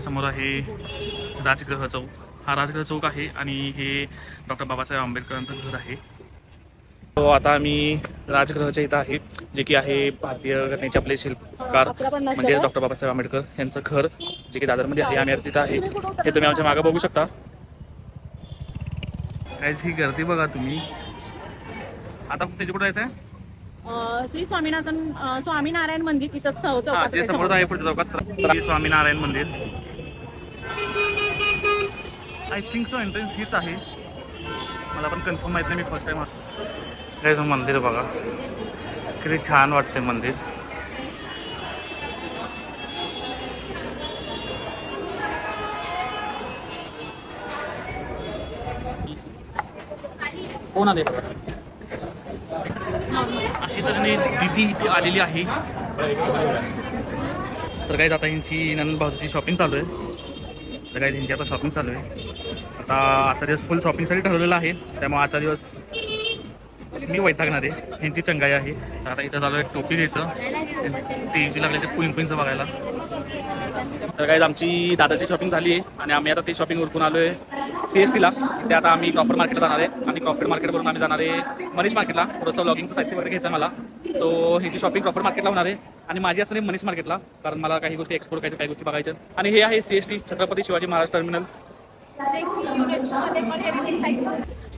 समोर आहे राजगृह चौक. हा राजगृह चौक आहे आणि हे डॉक्टर बाबासाहेब आंबेडकरांचं घर आहे. तो आता आम्ही राजगृहाच्या इथं आहे, जे की आहे भारतीय घटनेचे आपले शिल्पकार म्हणजेच डॉक्टर बाबासाहेब आंबेडकर यांचं घर, जे की दादरमध्ये आहे. आम्ही तिथं आहे, हे तुम्ही आमच्या मागे बघू शकता. काहीच ही गर्दी बघा तुम्ही. आता त्याच्या कुठं जायचं आहे? श्री स्वामीनारायण मंदिर तिथंच जे समोर आहे पुढच्या चौकात श्री स्वामीनारायण मंदिर. आय थिंक सो एंट्रन्स हीच आहे, मला पण कन्फर्म माहित नाही, मी फर्स्ट टाइम काय मंदिर बघा किती छान वाटते मंदिर. कोण आले अशी तऱ्हेने दिदी इथे आलेली आहे. तर काय आता यांची नंद भाऊची शॉपिंग चालू आहे. तर काय त्यांची आता शॉपिंग चालू आहे. आता आजचा दिवस फुल शॉपिंगसाठी ठरवलेला आहे, त्यामुळे आजचा दिवस मी वैतागणार आहे. ह्यांची चंगाई आहे. तर आता इथं चालू आहे टोपी द्यायचं, टी लागले ते क्वीनचं बघायला. तर काय आमची दादाची शॉपिंग झाली आहे आणि आम्ही आता ती शॉपिंग उरकून आलो आहे CSTला. ते आता आम्ही क्रॉफर्ड मार्केटला जाणार आहे आणि क्रॉफर्ड मार्केटवरून आम्ही जाणार आहे मनीष मार्केटला. थोडंसं व्लॉगिंगचं साहित्य वगैरे घ्यायचं मला. सो ह्याची शॉपिंग क्रॉफर्ड मार्केटला होणार आहे आणि माझी असणार आहे मनीष मार्केटला, कारण मला काही गोष्टी एक्सप्लोर करायच्या, काही गोष्टी बघायच्या. आणि हे आहे CST छत्रपती शिवाजी महाराज टर्मिनल्स.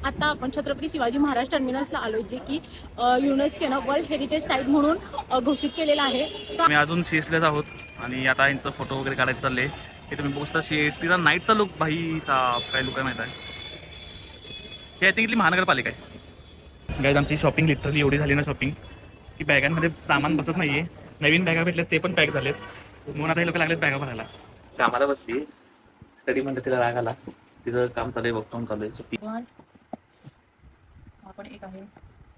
आता आपण छत्रपती शिवाजी महाराज टर्मिनसला आलो, जे की युनेस्कोनं वर्ल्ड हेरिटेज साईट म्हणून घोषित केलेलं आहे. आम्ही अजून CSTलाच आहोत आणि आता यांचं फोटो वगैरे काढायचं चालले. हे तुम्ही बघू शकता CSTचा नाईटचा लुक. भाई साफ काय लुक आहे माहीत आहे. हे आय थिंक इथली महानगरपालिका आहे. गाईज आमची शॉपिंग लिटरली एवढी झाली ना शॉपिंग की बॅगांमध्ये सामान बसत नाहीये. नवीन बॅगा भेटल्यात ते पण पॅक झालेत, म्हणून आता हे लोक लागलेत बॅगा भरायला. कामाला बसली स्टडी म्हणते, तिला राग आला. तिचं काम चालू आहे, वर्क फ्रॉम चालू आहे. आपण एक आहे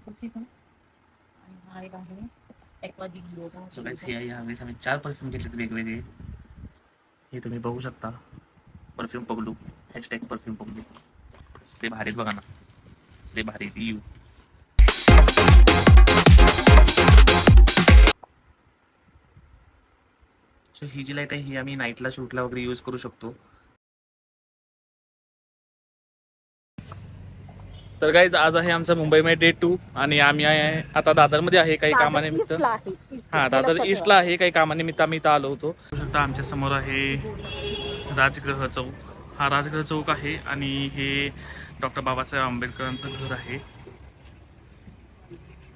खुर्चीचा आणि हा एक आहे एक्वाजी गिरोचा. सो गाईज हे यावेळेस आम्ही 4 परफ्यूम घेतलेत वेगवेगळे. हे तुम्ही बघू शकता. Perfume Paglu, #perfume Paglu. ते भारीत बघा ना, ते भारी यू. सो ही जी लाईट आहे ही आम्ही नाईटला शूटला वगैरे यूज करू शकतो. तर गाईज आज आहे आमचा मुंबईमध्ये डे 2 आणि आम्ही आहे आता दादरमध्ये आहे काही कामानिमित्त. हा, दादर ईस्टला आहे काही कामानिमित्त आम्ही इथं आलो होतो. आमच्या समोर आहे राजगृह चौक. हा राजगृह चौक आहे आणि हे डॉक्टर बाबासाहेब आंबेडकरांचं घर आहे.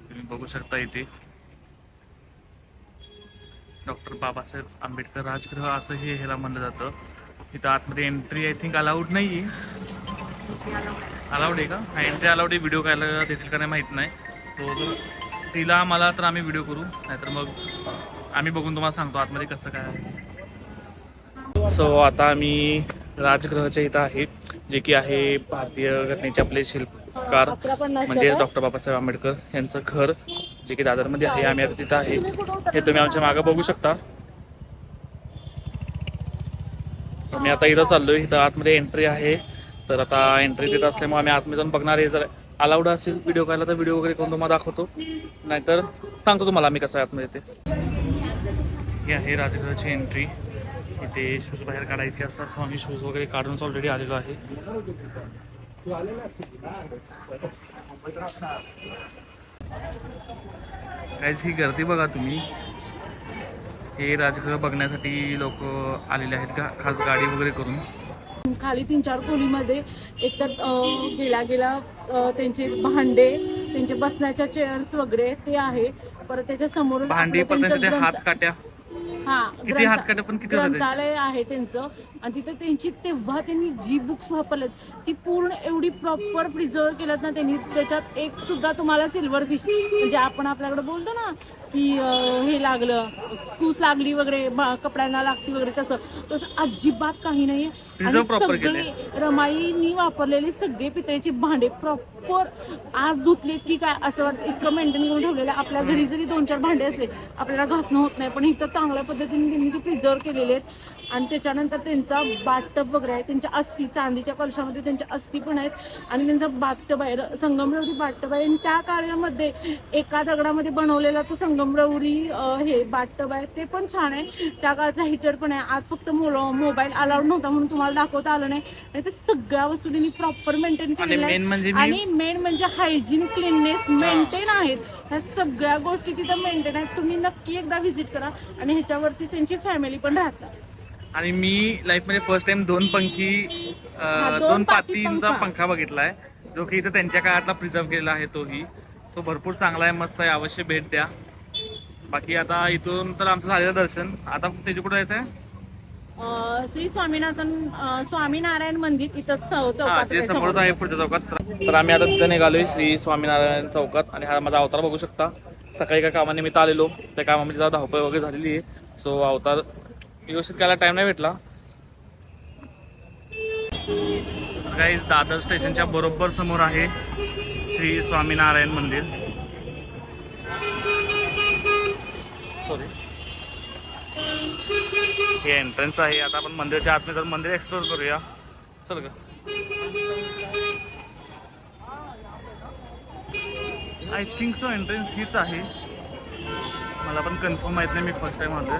तुम्ही बघू शकता इथे डॉक्टर बाबासाहेब आंबेडकर राजगृह असं हे ह्याला म्हणलं जातं. इथं आतमध्ये एंट्री आय थिंक अलाउड नाही आहे. अलाउड आहे का? हा, एंट्री अलाउड आहे. व्हिडिओ करायला देतील का नाही माहीत नाही. तो जर तिला मला तर आम्ही व्हिडिओ करू, नाहीतर मग आम्ही बघून तुम्हाला सांगतो आतमध्ये कसं काय आहे. सो आता आम्ही राजगृहाच्या इथं आहे, जे की आहे भारतीय घटनेचे आपले शिल्पकार म्हणजेच डॉक्टर बाबासाहेब आंबेडकर यांचं घर, जे की दादरमध्ये आहे. आम्ही आता तिथं आहे, हे तुम्ही आमच्या मागे बघू शकता. मी आता इथं चाललोय. इथं आतमध्ये एंट्री आहे. तर आता एंट्री देत असल्यामुळे आम्ही आतमध्ये जाऊन बघणार आहे. जर अलाउड असेल व्हिडिओ करायला तर व्हिडिओ वगैरे करून तुम्हाला दाखवतो, नाहीतर सांगतो तुम्हाला आम्ही कसं आहे आतमध्ये ते. ही आहे राजगृहाची एंट्री. इथे शूज बाहेर काढायचे असतात, सो आम्ही शूज वगैरे काढूनच ऑलरेडी आलेलो आहे. काहीच ही गर्दी बघा तुम्ही. हे राजगृह बघण्यासाठी लोक आलेले आहेत का, खास गाडी वगैरे करून. खाली 3-4 खोलीमध्ये एकतर गेला त्यांचे भांडे, त्यांचे बसण्याच्या चेअर्स वगैरे ते आहे. परत त्याच्या समोर भांडी पसण्याचे हात काट्या, किती हात काट्या पण किती ग्रंथालय आहे त्यांचं. आणि तिथे त्यांची तेव्हा त्यांनी जी बुक्स वापरलेत ती पूर्ण एवढी प्रॉपर प्रिझर्व केल्यात ना त्यांनी. त्याच्यात एक सुद्धा तुम्हाला सिल्वर फिश, म्हणजे आपण आपल्याकडे बोलतो ना की हे लागलं, कूस लागली वगैरे, कपड्यांना लागती वगैरे, तसं अजिबात काही नाही आहे. प्रिझर्व प्रॉपर केले. रमाईनी वापरलेले सगळे पितळेचे भांडे प्रॉपर आज धुतलेत की काय असं वाटतं, इतकं मेंटेन करून ठेवलेलं आहे. आपल्या घरी जरी 2-4 भांडे असले आपल्याला घासणं होत नाही, पण इथं चांगल्या पद्धतीने त्यांनी ते प्रिझर्व केलेले आहेत. आणि त्याच्यानंतर त्यांचा बाथटब वगैरे आहे, त्यांच्या अस्थी चांदीच्या कलशामध्ये त्यांच्या अस्थी पण आहेत. आणि त्यांचा बाथटब आहे, संगमरवरी बाथटब आहे. आणि त्या काळामध्ये एका दगडामध्ये बनवलेला तो संगमरवरी हे बाथटब आहे, ते पण छान आहे. त्या काळचा हीटर पण आहे. आज फक्त मोबाईल अलाउड नव्हता म्हणून तुम्हाला दाखवता आलं नाही. ते सगळ्या वस्तू त्यांनी प्रॉपर मेंटेन केलेल्या आहेत. आणि मेन म्हणजे हायजीन क्लीननेस मेंटेन आहेत. ह्या सगळ्या गोष्टी तिथं मेंटेन आहेत. तुम्ही नक्की एकदा व्हिजिट करा. आणि ह्याच्यावरती त्यांची फॅमिली पण राहतात. आणि मी लाईफ मध्ये फर्स्ट टाइम 2 पातींचा पंखा बघितलाय, जो की इथं त्यांच्या काळातला प्रिझर्व केलेला आहे तोही. सो भरपूर चांगला आहे, मस्त आहे, अवश्य भेट द्या. बाकी आता इथून तर आमचं झालेलं दर्शन. आता त्याच्या कुठं जायचं आहे? श्री स्वामीनारायण मंदिर इथं जे समोरच आहे पुढच्या चौकात. तर आम्ही आता तिथं निघालोय श्री स्वामीनारायण चौकात. आणि हा माझा अवतार बघू शकता. सकाळी एका कामानिमित्त आलेलो, त्या कामामध्ये जरा धावपळ वगैरे झालेली आहे. सो अवतार व्यवस्थित करायला टाइम नाही भेटला. गाईज दादर स्टेशनच्या बरोबर समोर आहे श्री स्वामीनारायण मंदिर. सॉरी, हे एंट्रन्स आहे. आता आपण मंदिरच्या आतमध्ये जाऊन मंदिर एक्सप्लोर करूया. चल का. आय थिंक सो एंट्रन्स हीच आहे, मला पण कन्फर्म माहित नाही, मी फर्स्ट टाइम आलोय.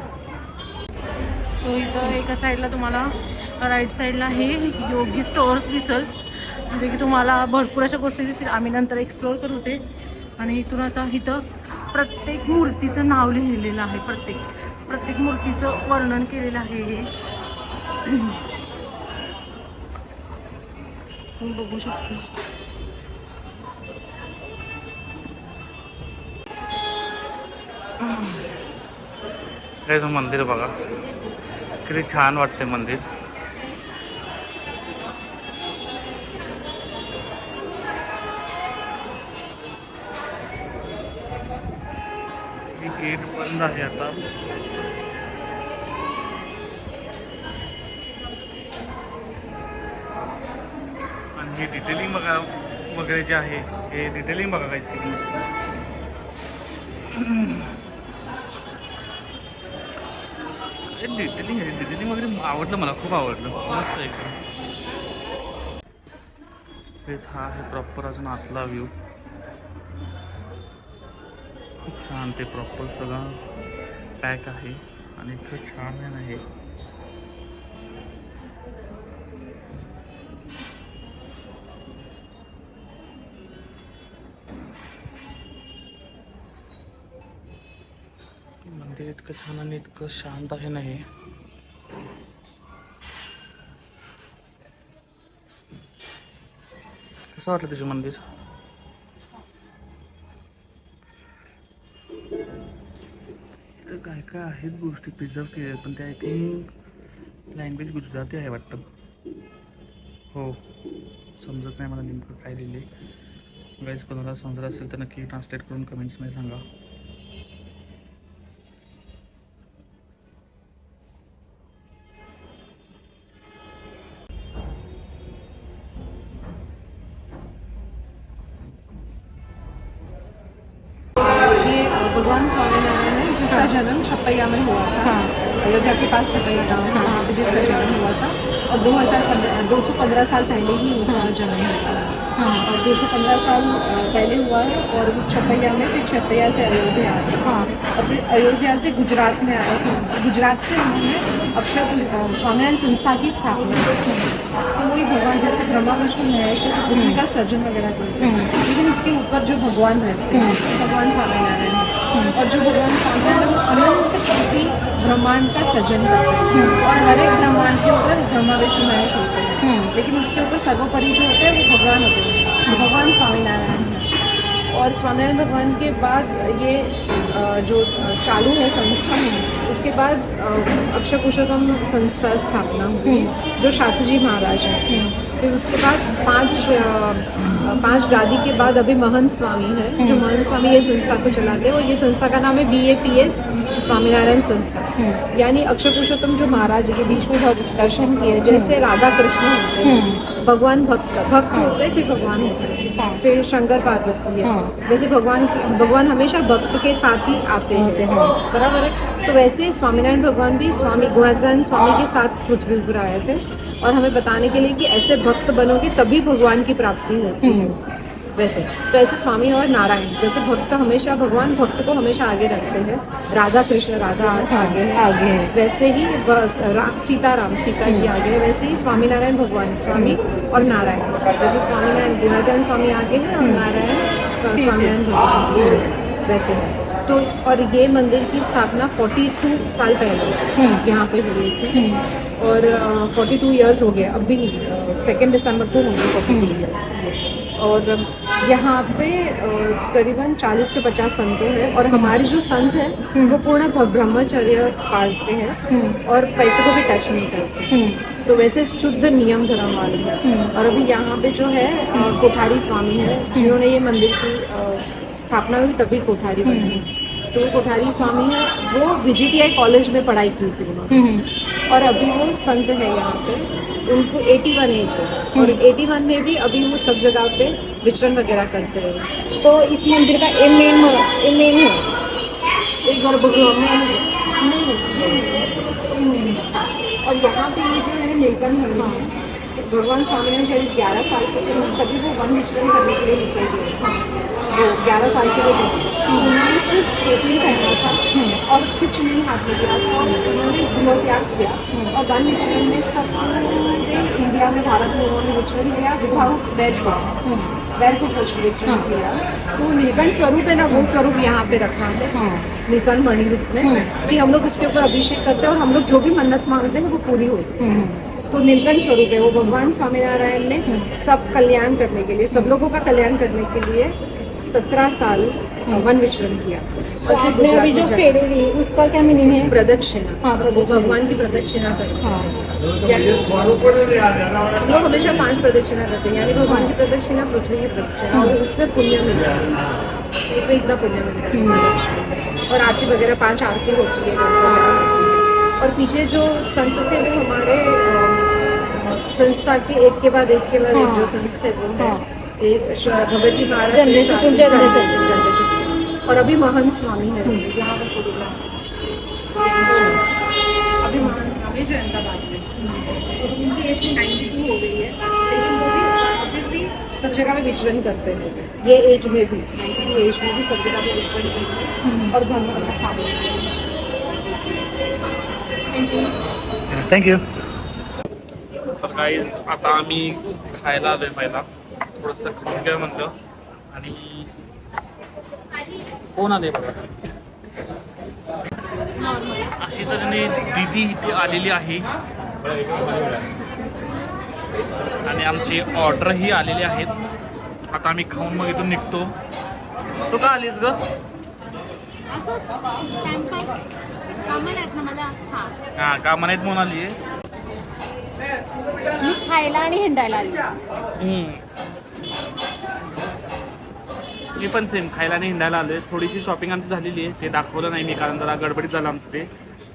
सो इथं एका साईडला तुम्हाला राईट साईडला हे योगी स्टोअर्स दिसल, जिथे की तुम्हाला भरपूर अशा गोष्टी दिसतील. आम्ही नंतर एक्सप्लोअर करू ते. आणि इथून आता इथं प्रत्येक मूर्तीचं नाव लिहिलेलं आहे, प्रत्येक मूर्तीचं वर्णन केलेलं आहे. हे तुम्ही बघू शकता. हे मंदिर बघा, किती छान वाटते मंदिर. गेट बंद आहे आता. आणि हे डिटेलिंग बघा वगैरे जे आहे, हे डिटेलिंग बघा काहीच किती मस्त. डिटेलिंग वगैरे आवडलं, मला खूप आवडलं, मस्त एकदम. हेच हा आहे प्रॉपर अजून आतला व्ह्यू. खूप छान, ते प्रॉपर सगळं पॅक आहे आणि इतकं छान आहे. मंदिर इतकं छान आणि इतकं शांत आहे ना हे. कसं वाटलं तुझं मंदिर? तर काय काय आहेत गोष्टी प्रिझर्व केल्या, पण त्या आय थिंक लँग्वेज गुजराती आहे वाटतं. हो, समजत नाही मला नेमकं काय लिहिले. गाईज कोणाला समजत असेल तर नक्की ट्रान्सलेट करून कमेंट्समध्ये सांगा. भगवान स्वामीनारायण है, जिसका जन्म छपैया में हुआ था. अयोध्या के पास छपैया गाँव है, वहाँ पे जिसका जन्म हुआ था. और 215 साल पहले ही उनका जन्म हुआ था. और 215 साल पहले हुआ है. और छपैया में, फिर छपैया से अयोध्या आए. और फिर अयोध्या से गुजरात में आए. गुजरात से उन्होंने अक्षर स्वामीनारायण संस्था की स्थापना की. तो वही भगवान जैसे ब्रह्मा विष्णु महेश पृथ्वी का सर्जन वगैरह करते हैं, लेकिन उसके ऊपर जो भगवान रहते हैं भगवान स्वामीनारायण है. और जो भगवान स्वामीनारायण वो अनंत कोटि ब्रह्मांड का सर्जन करते हैं. और हर एक ब्रह्मांड के ऊपर ब्रह्मा विष्णु महेश होते हैं, लेकिन उसके ऊपर सर्वोपरि जो होते हैं वो भगवान होते हैं. भगवान स्वामीनारायण है. और स्वामीनारायण भगवान के बाद ये जो चालू है संस्था है, उसके बाद अक्षर पुरुषोत्तम संस्था स्थापना हुई, जो शास्त्री जी महाराज हैं. फिर उसके बाद पांच गादी के बाद अभी महंत स्वामी है, जो महंत स्वामी ये संस्था को चलाते हैं, और ये संस्था का नाम है BAPS स्वामीनारायण संस्था। यानी अक्षर पुरुषोत्तम जो महाराज के बीच में दर्शन किए, जैसे राधा कृष्ण होते हैं, भगवान भक्त होते हैं, फिर भगवान होते हैं, फिर शंकर पार्वती है, वैसे भगवान हमेशा भक्त के साथ ही आते हैं, बराबर है। तो वैसे स्वामीनारायण भगवान भी स्वामी गुणातीतानंद स्वामी के साथ पृथ्वी पर आए थे, और हमें बताने के लिए कि ऐसे भक्त बनोगे तभी भगवान की प्राप्ति होती है। वैसे तो ऐसे स्वामी और नारायण, जैसे भक्त हमेशा भगवान भक्त को हमेशा आगे रखते हैं, राधा कृष्ण राधा आगे है, वैसे ही सीता जी आगे है, वैसे ही स्वामीनारायण भगवान स्वामी और नारायण, वैसे स्वामीनारायण गुणातीतानंद स्वामी आगे है और नारायण स्वामीनारायण भगवान वैसे है। तो और ये मंदिर की स्थापना 42 साल पहले यहाँ पे हुई थी, और 42 इयर्स हो गए, अभी 2 दिसंबर को होंगे 42 इयर्स। और यहाँ पे करीबन 40 के 50 संत हैं, और हमारे जो संत हैं वो पूर्ण ब्रह्मचर्य पालते हैं और पैसे को भी टच नहीं करते, तो वैसे शुद्ध नियम धर्म वाले हैं। और अभी यहाँ पे जो है कोठारी स्वामी है, जिन्होंने ये मंदिर की स्थापना हुई तभी कोठारी बनी। तो कोठारी स्वामी है, वो VGTI कॉलेज में पढ़ाई की थी उन्होंने, और अभी वो संत है यहाँ पे, उनको 81 एज है, और 81 में भी अभी वो सब जगह पे विचरण वगैरह करते हैं। तो इस मंदिर का एम मेन है एक गर्भगृह में और यहाँ पे ये जो है नीलकंठ मंदिर है, जब भगवान स्वामीनारायण जब 11 साल के थे तभी वो वन विचरण करने के लिए निकल गए। वो 11 साल के लिए थे, उन्होंने सिर्फ टोपी पहना था और कुछ नहीं हाथ में किया था, और उन्होंने गृह त्याग किया, और वन विचरण में सब इंडिया में भारत में उन्होंने विचरण किया विदाउट बैरफुट विचरण किया। तो नीलकंठ स्वरूप है ना, वो स्वरूप यहाँ पे रखा है नीलकंठ मणि रूप में, कि हम लोग उसके ऊपर अभिषेक करते हैं और हम लोग जो भी मन्नत मांगते हैं वो पूरी होती है। तो नीलकंठ स्वरूप है वो, भगवान स्वामीनारायण ने सब कल्याण करने के लिए, सब लोगों का कल्याण करने के लिए 17 साल वन विचरण किया। तो आपने अभी जो फेरी ली उसका क्या मीनिंग है? प्रदक्षिणा। हाँ, प्रदक्षिणा। भगवान की प्रदक्षिणा करते हैं। हाँ। हम लोग हमेशा 5 प्रदक्षिणा करते हैं, यानी भगवान की प्रदक्षिणा, पृथ्वी की प्रदक्षिणा, और उसमें पुण्य मिलता है, इसमें इतना पुण्य मिलता है। और आरती वगैरह 5 आरती होती है, और पीछे जो संत थे वो हमारे संस्था के एक के बाद एक जो संत थे वो है एक भगत जी महाराज, और अभी महंत स्वामी है यहाँ पर अभी महंत स्वामी जो अहमदाबाद में, तो उनकी एज 92 हो गई है, लेकिन वो भी अभी भी सब जगह पे विचरण करते हैं, ये एज में भी 92 एज में भी सब जगह पे विचरण करते हैं, और धर्म सामने। थँक्यू। तर गाईज आता आम्ही खायला आलोय पहिला, थोडंसं खाऊया म्हणलं, आणि कोण आले बघा, अशी तऱ्हेने दीदी इथे आलेली आहे, आणि आमची ऑर्डरही आलेली आहेत. आता आम्ही खाऊन मग इथून निघतो. तू का आलीस ग? हा, कामं नाहीत म्हणून आली आहे. मी खायला आणि हिंडायला आली. मी पण सेम खायला आणि हिंडायला आलोय. थोडीशी शॉपिंग आमची झालेली आहे, ते दाखवलं नाही मी कारण जरा गडबडीत झालं आमचं ते.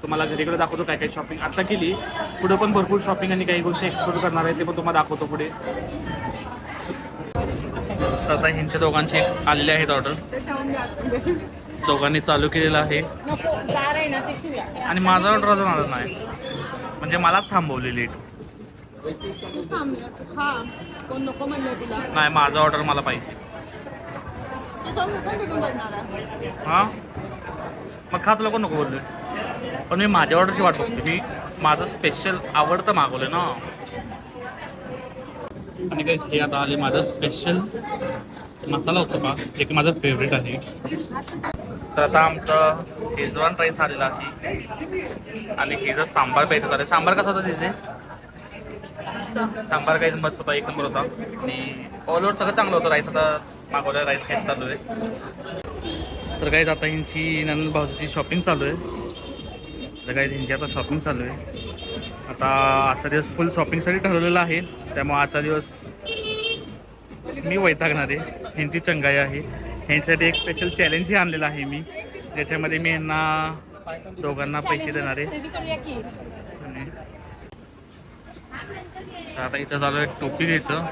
तुम्हाला घरीकडे दाखवतो काय काय शॉपिंग आता केली. पुढे पण भरपूर शॉपिंग आणि काही गोष्टी एक्सप्लोर करणार आहे, ते पण तुम्हाला दाखवतो पुढे. तर आता ह्यांच्या दोघांची आलेले आहेत ऑर्डर, दोघांनी चालू केलेलं आहे, आणि माझा ऑर्डर अजून आला नाही, म्हणजे मलाच थांबवली लेट. नाही, माझा ऑर्डर मला पाहिजे. हां, मग खा, तुला कोण नको बोलले, पण मी माझ्या ऑर्डरची वाट बघते. मी माझं स्पेशल आवडतं मागवलं ना. आणि काही हे आता आले माझं स्पेशल मसाला उत्तपा, जे की माझं फेवरेट आहे. तर आता आमचं शेजवान राईस आलेला आहे, आणि हे जर सांबार प्यायचं झालं. सांबार कसा होता तिथे? सांबार काही मस्त होता, एक नंबर होता, आणि ऑल ओव्हर सगळं चांगलं होतं. राईस आता मागवलं, राईस खायचं चालू आहे. तर काहीच आता ह्यांची नंदन भाऊची शॉपिंग चालू आहे. तर काही ह्यांची आता शॉपिंग चालू आहे. आता आजचा दिवस फुल शॉपिंगसाठी ठरवलेला आहे, त्यामुळे आजचा दिवस मी वैतागणार आहे. ह्यांची चंगाई आहे. ह्यांच्यासाठी एक स्पेशल चॅलेंजही आणलेलं आहे मी, ज्याच्यामध्ये मी यांना दोघांना पैसे देणार आहे. आता इथं चालू आहे टोपी घ्यायचं,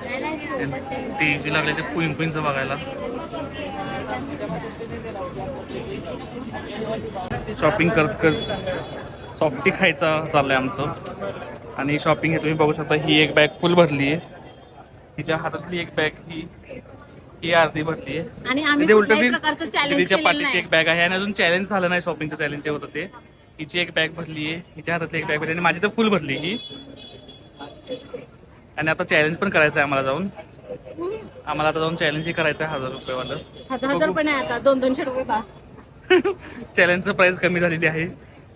टी लागले ते पुईंचं बघायला. शॉपिंग करत सॉफ्टी खायचा चाललंय आमचं. आणि शॉपिंग हे तुम्ही बघू शकता, ही एक बॅग फुल भरली आहे. हिच्या हातातली एक बॅग ही अर्धी भरली आहे. आणि आम्ही तिच्या पाठीची एक बॅग आहे. आणि अजून चॅलेंज झालं नाही, शॉपिंगचं चॅलेंज जे होतं ते. हिची एक बॅग भरली आहे, हिच्या हातातली एक बॅग भरली आणि माझी तर फुल भरली ही. आणि आता चॅलेंज पण करायचं आहे आम्हाला आता जाऊन चॅलेंजही करायचं आहे 1000 रुपयेवालं. 1000 रुपये नाही, आता 200-200 रुपये पास. चॅलेंजचं प्राइस कमी झालेली आहे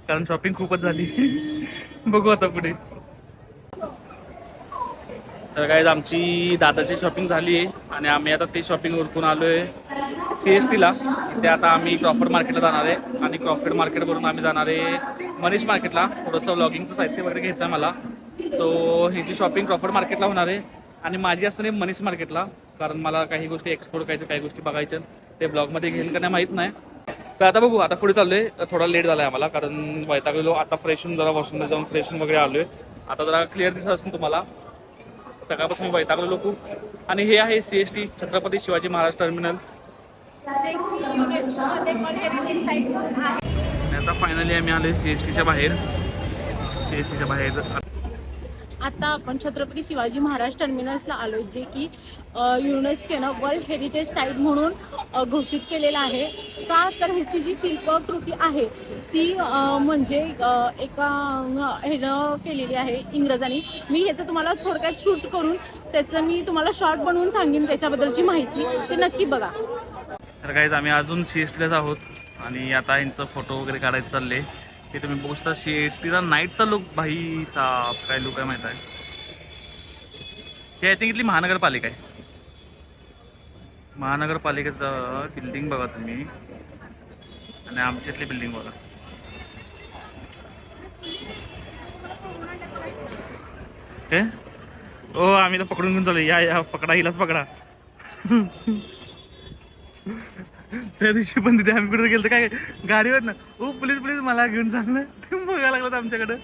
कारण शॉपिंग खूपच झाली. बघू आता पुढे. तर काय आमची दादाची शॉपिंग झाली आहे आणि आम्ही आता ती शॉपिंग उरकून आलो आहे CSTला. तिथे आता आम्ही क्रॉफर्ड मार्केटला जाणार आहे आणि क्रॉफर्ड मार्केटवरून आम्ही जाणार आहे मनीष मार्केटला. थोडंसं व्लॉगिंगचं साहित्य वगैरे घ्यायचं आहे मला. सो ह्याची शॉपिंग क्रॉफर्ड मार्केटला होणार आहे आणि माझी असणार आहे मनीष मार्केटला, कारण मला काही गोष्टी एक्सप्लोर करायच्या, काही गोष्टी बघायच्या. ते ब्लॉगमध्ये घेईल का नाही माहीत नाही. तर आता बघू. आता पुढे चाललो आहे. थोडा लेट झाला आहे आम्हाला कारण वैतागलेलो. आता फ्रेश होऊन जरा वॉशरूमला जाऊन फ्रेश होऊन वगैरे आलो आहे. आता जरा क्लिअर दिसत असेल तुम्हाला. सकाळपासून मी वैतागलेलो खूप. आणि हे आहे CST छत्रपती शिवाजी महाराज टर्मिनल्स. आता फायनली आम्ही आलो CSTच्या बाहेर. आता आपण छत्रपती शिवाजी महाराज टर्मिनसला आलो, जे की युनेस्कोनं वर्ल्ड हेरिटेज साईट म्हणून घोषित केलेलं आहे. का तर ह्याची जी शिल्पकृती आहे ती म्हणजे एका ह्यानं केलेली आहे इंग्रजांनी. मी ह्याचं तुम्हाला थोडक्यात शूट करून त्याचं मी तुम्हाला शॉर्ट बनवून सांगेन त्याच्याबद्दलची माहिती, ते नक्की बघा. तर काहीच आम्ही अजून CSTलाच आहोत आणि आता यांचं फोटो वगैरे काढायचं चालले. हे तुम्ही बघू शकता CSTचा नाईटचा लुक. भाई साब काय लुक आहे माहित आहे. हे आय थिंक इथली महानगरपालिका आहे. महानगरपालिकेचं बिल्डिंग बघा तुम्ही आणि आमच्या इथली बिल्डिंग बघा. हे ओ आम्ही तर पकडून घेऊन चालू. या पकडा, हिलाच पकडा. त्या दिवशी पण तिथे आम्ही कुठे गेलो काय गाडीवर ना, ओ प्लीज मला घेऊन चाललं. ते बघायला लागलं आमच्याकडे.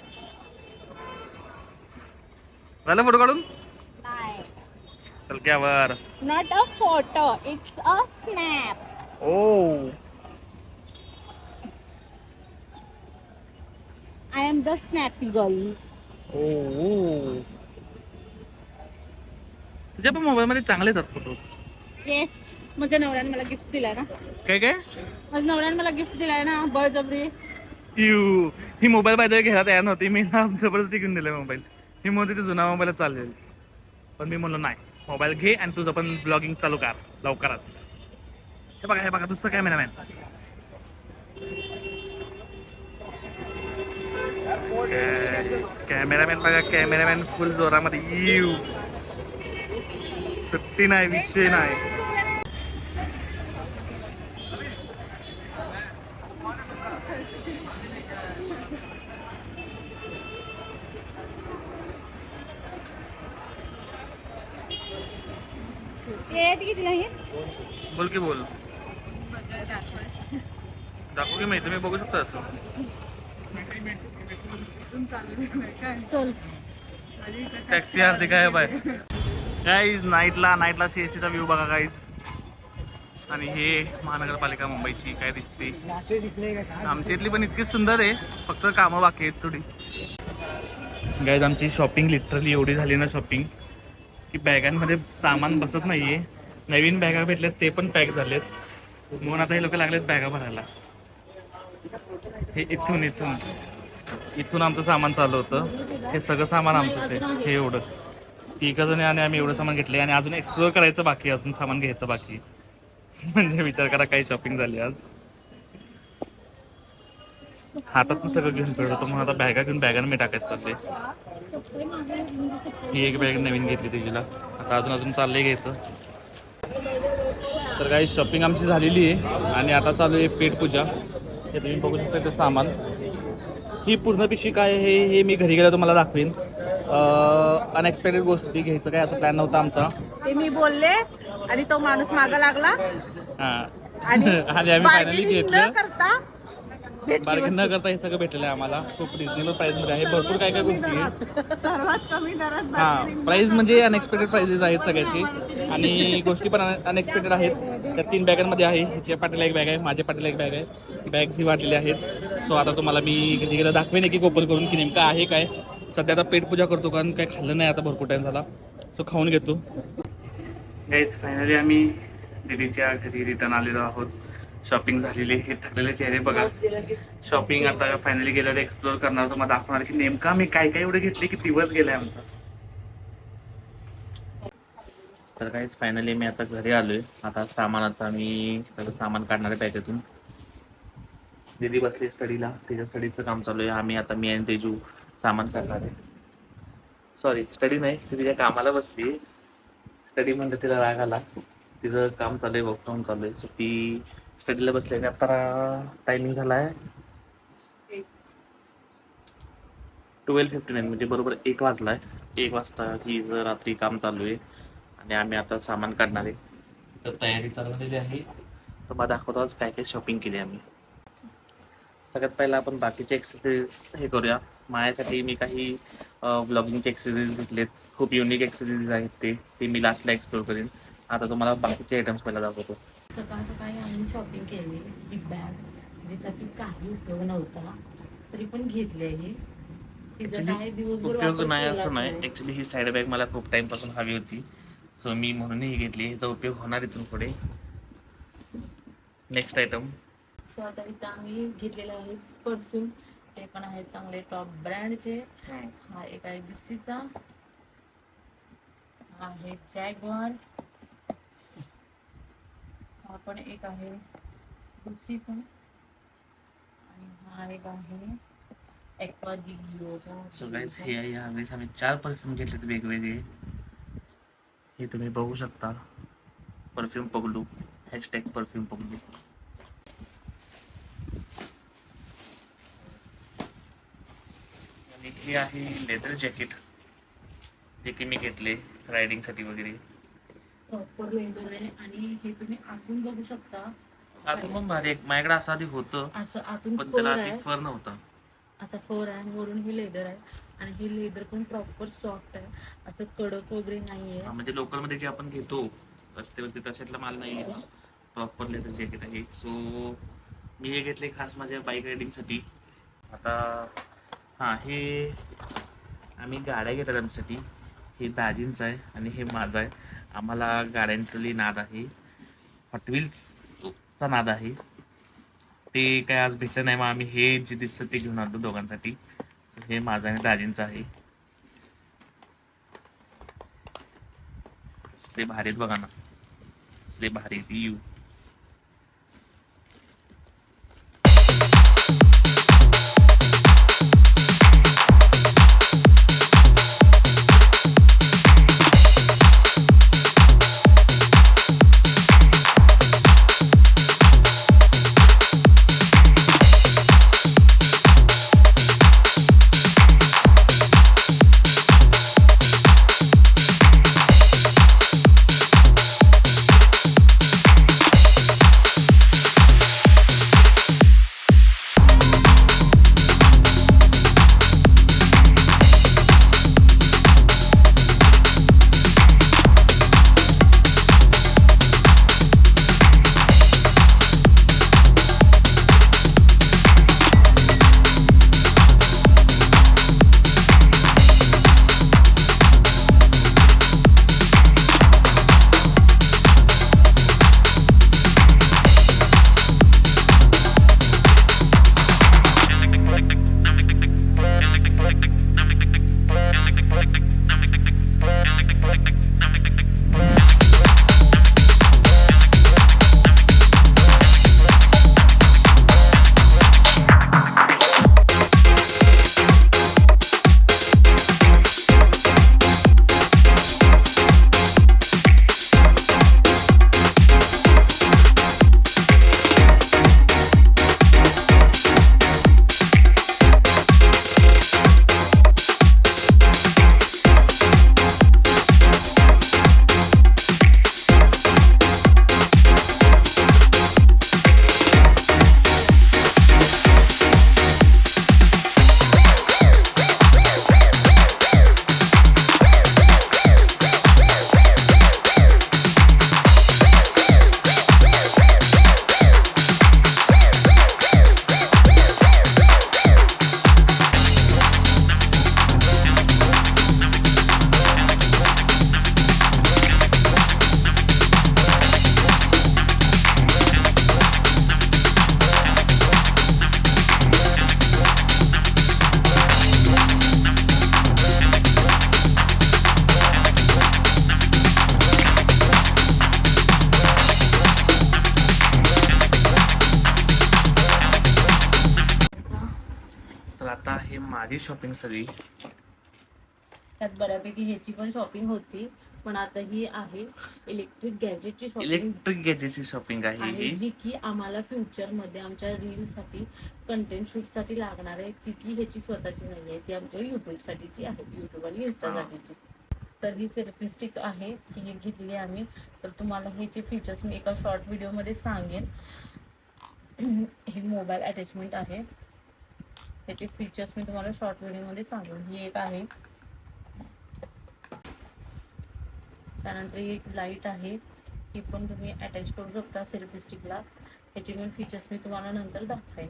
झालं फोटो काढून? चल क्यावर. Not a photo, it's a snap. Oh I am the snappy girl. ओ तुझ्या पण मोबाईल मध्ये चांगले येतात फोटो. येस, माझ्या नवऱ्याने मला गिफ्ट दिलाय ना. काय माझ्या नवऱ्याने मला गिफ्ट दिलाय ना, बळजबरी. ही मोबाईल पाहिजे घ्यायला तयार नव्हती. मी ना जबरदस्ती घेऊन दिलाय मोबाईल. ही मोदी ती जुना मोबाईल चालेल, पण मी म्हणलो नाही, मोबाईल घे आणि तुझं पण ब्लॉगिंग चालू कर लवकरच. हे बघा दुसरं कॅमेरामॅन. कॅमेरामॅन बघा, कॅमेरामॅन फुल जोरामध्ये. सुट्टी नाही, विषय नाही. बोल की बोल. दाखवू की माहिती तुम्ही बघू शकता. चल टॅक्सी अर्धी काय बाय गाईज. नाईटला CSTचा व्ह्यू बघा गाईज. आणि हे महानगरपालिका मुंबईची काय दिसते. आमच्या इथली पण इतकी सुंदर आहे, फक्त कामं बाकी आहेत थोडी. गाईज आमची शॉपिंग लिटरली एवढी झाली ना शॉपिंग की बॅगांमध्ये सामान बसत नाहीये. नवीन बॅगा भेटल्यात ते पण पॅक झालेत, म्हणून आता हे लोक लागलेत बॅगा भरायला. हे इथून आमचं सामान चालू होतं. हे सगळं सामान आमचंच आहे. हे एवढं 3 जण आणि आम्ही एवढं सामान घेतले आणि अजून एक्सप्लोर करायचं बाकी, अजून सामान घ्यायचं बाकी. म्हणजे विचार करा काही शॉपिंग झाली आज. हातात सगळं घेऊन फिरत होतो, म्हणून आता बॅगा घेऊन बॅगांना मी टाकायचं चालले. ही एक बॅग नवीन घेतली तिला, आता अजून चाललंय घ्यायचं. तर काही शॉपिंग आमची झालेली आहे आणि आता चालू आहे पेट पूजा. हे तुम्ही बघू शकता ते सामान ही पूर्ण पिशवी काय आहे हे मी घरी गेलो तुम्हाला दाखवीन. अनएक्सपेक्टेड गोष्ट होती, घ्यायचं काय असं प्लॅन नव्हता आमचा. ते मी बोलले आणि तो माणूस मागा लागला हां आणि आणि आम्ही फायनली घेतलं. बार्गेन न करता करता हे सगळं भेटलेलं आहे आम्हाला. खूप रिजनेबल प्राईसमध्ये आहे. भरपूर काय काय गोष्टी आहे. सर्वात कमी दरात हां, प्राईस म्हणजे अनएक्सपेक्टेड प्राइजेस आहेत सगळ्याची आणि गोष्टी पण अनएक्सपेक्टेड आहेत. त्या 3 बॅगांमध्ये आहे. ह्याच्या पाठीला एक बॅग आहे, माझ्या पाठीला एक बॅग आहे. बॅग्स ही वाटलेली आहेत. सो आता तुम्हाला मी घरी गेलं दाखवेन एक ओपन करून की नेमकं आहे काय. सध्या आता पेट पूजा करतो कारण काय खाल्लं नाही आता भरपूर टाईम झाला. सो खाऊन घेतो. गाईज फायनली आम्ही दीदीच्या घरी रिटर्न आलेलो आहोत. शॉपिंग झालेली हे थकलेले चेहरे बघा. शॉपिंग आता फायनली गेल्यावर एक्सप्लोर करणार, तुम्हाला दाखवणार की नेमका मी काय काय एवढे घेतले की दिवस गेलाय आमचा. तर काहीच फायनली मी आता घरी आलोय. आता सामानाचा मी सगळं सामान काढणार आहे बॅगेतून. दीदी बसली स्टडीला, तिच्या स्टडीचं काम चालू आहे. मी आणि तेजू सामान काढणार आहे. सॉरी स्टडी नाही, ती तिच्या कामाला बसली. स्टडी म्हणते तिला राग आला. तिचं काम चालू आहे, वर्क फ्रॉम चालू आहे. सो ती स्टडीला बसली आणि आता टायमिंग झाला आहे 12:59 म्हणजे बरोबर 1 वाजला आहे. 1 वाजता हिचं रात्री काम चालू आहे आणि आम्ही आता सामान काढणार आहे. तर तयारी चाललेली आहे. तर मला दाखवतो आज काय काय शॉपिंग केली आम्ही. सगळ्यात पहिला आपण बाकीचे एक्सेसरीज हे करूया. माझ्यासाठी मी काही ब्लॉगिंगचे एक्सेसरीज घेतलेत. खूप युनिक एक्सेसरीज आहेत ते मी लास्टला एक्सप्लोर करेन. आता तुम्हाला बाकीचे आयटम्स पहिला दाखवतो. सकाळ सकाळी आम्ही शॉपिंग केली. ही बॅग जिचा की काही उपयोग नव्हता तरी पण घेतली आहे. तिचा काय दिवसभर उपयोग वापर नाही केलाच असं नाही. ॲक्च्युली ही साईड बॅग मला खूप टाईमपासून हवी होती. सो मी म्हणून ही घेतली. हिचा उपयोग होणार इथून पुढे. Next item. सो आता इथं आम्ही घेतलेले आहे परफ्यूम. ते पण आहेत चांगले टॉप ब्रँडचे. हा एक आहे गुस्सीचा, हा आहे जॅग्वार, हा पण एक आहे गुस्सीचा आणि हा एक आहे एक्वा दी गिओचा. सो गाईज हे यावेळेस आम्ही 4 परफ्यूम घेतलेत वेगवेगळे. हे तुम्ही बघू शकता. Perfume Paglu, #perfume Paglu. आणि हे आहे लेदर जॅकेट जे की मी घेतले रायडिंगसाठी वगैरे. प्रॉपर लेदर आहे आणि हे तुम्ही आतून बघू शकता. आतून पण भारी आहे. माझ्याकडे असं आधी होतं असं आतून पण फर त्याला आहे, आधी फर नव्हता. असं फर आहे आणि वरून हे लेदर आहे आणि हे लेदर पण प्रॉपर सॉफ्ट आहे. असं कडक वगैरे नाहीये. म्हणजे लोकलमध्ये जे आपण घेतो रस्त्यावरती तशातला माल नाही आहे. प्रॉपर लेदर जॅकेट आहे. सो मी हे घेतले खास माझ्या बाईक रायडिंगसाठी. आता हां, हे आम्ही गाड्या घेतात आमच्यासाठी. हे दाजींचं आहे आणि हे माझं आहे. आम्हाला गाड्यांतली नाद आहे. हॉट व्हील्सचा नाद आहे. ते काय आज भेटलं नाही, मग आम्ही हे जे दिसतं ते घेऊन आलो दोघांसाठी. हे माझं आणि दाजींचं आहे. कसले भारी आहेत बघा ना, कसले भारी ती यू. माझी शॉपिंग सगळी त्यात बऱ्यापैकी ह्याची पण शॉपिंग होती, पण आता ही आहे इलेक्ट्रिक गॅजेटची शॉपिंग इलेक्ट्रिक गॅजेटची शॉपिंग आहे आहे, ही. जी की आम्हाला फ्युचरमध्ये आमच्या रीलसाठी कंटेंट शूटसाठी लागणार आहे. ती की ह्याची स्वतःची नाही आहे, ती आमच्या यूट्यूबसाठीची आहे, यूट्यूब आणि इन्स्टासाठीची. तर ही सेल्फी स्टिक आहे, ही एक घेतलेली आम्ही. तर तुम्हाला ह्याचे फीचर्स मी एका शॉर्ट व्हिडिओमध्ये सांगेन. हे मोबाईल अटॅचमेंट आहे, त्याचे फीचर्स मी तुम्हाला शॉर्ट व्हिडिओमध्ये सांगेन. ही एक आहे. त्यानंतर ही एक लाईट आहे, ही पण तुम्ही अटॅच करू शकता सेल्फी स्टिकला. ह्याचे पण फीचर्स मी तुम्हाला नंतर दाखवेन.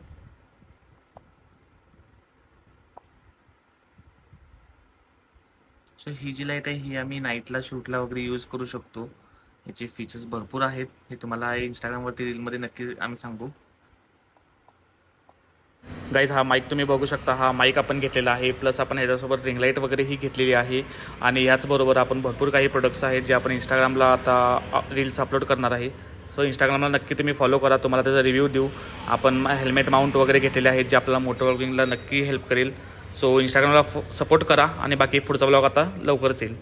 सो ही जी लाईट आहे ही आम्ही नाईटला शूटला वगैरे यूज करू शकतो. याचे फीचर्स भरपूर आहेत, हे तुम्हाला इंस्टाग्रामवरती रीलमध्ये नक्की आम्ही सांगू. गाईज हा माईक तुम्ही बघू शकता, हा माईक आपण घेतलेला आहे, प्लस आपण ह्याच्यासोबत रिंग लाईट वगैरे ही घेतलेली आहे. आणि याचबरोबर आपण भरपूर काही प्रोडक्ट्स आहेत जे आपण इंस्टाग्रामला आता रील्स अपलोड करणार आहे. सो इंस्टाग्रामला नक्की तुम्ही फॉलो करा, तुम्हाला त्याचा रिव्ह्यू देऊ. आपण हेल्मेट माउंट वगैरे घेतलेले आहेत जे आपल्याला मोटो व्लॉगिंगला नक्की हेल्प करेल. सो इंस्टाग्रामला सपोर्ट करा आणि बाकी पुढचा व्लॉग आता लवकरच येईल.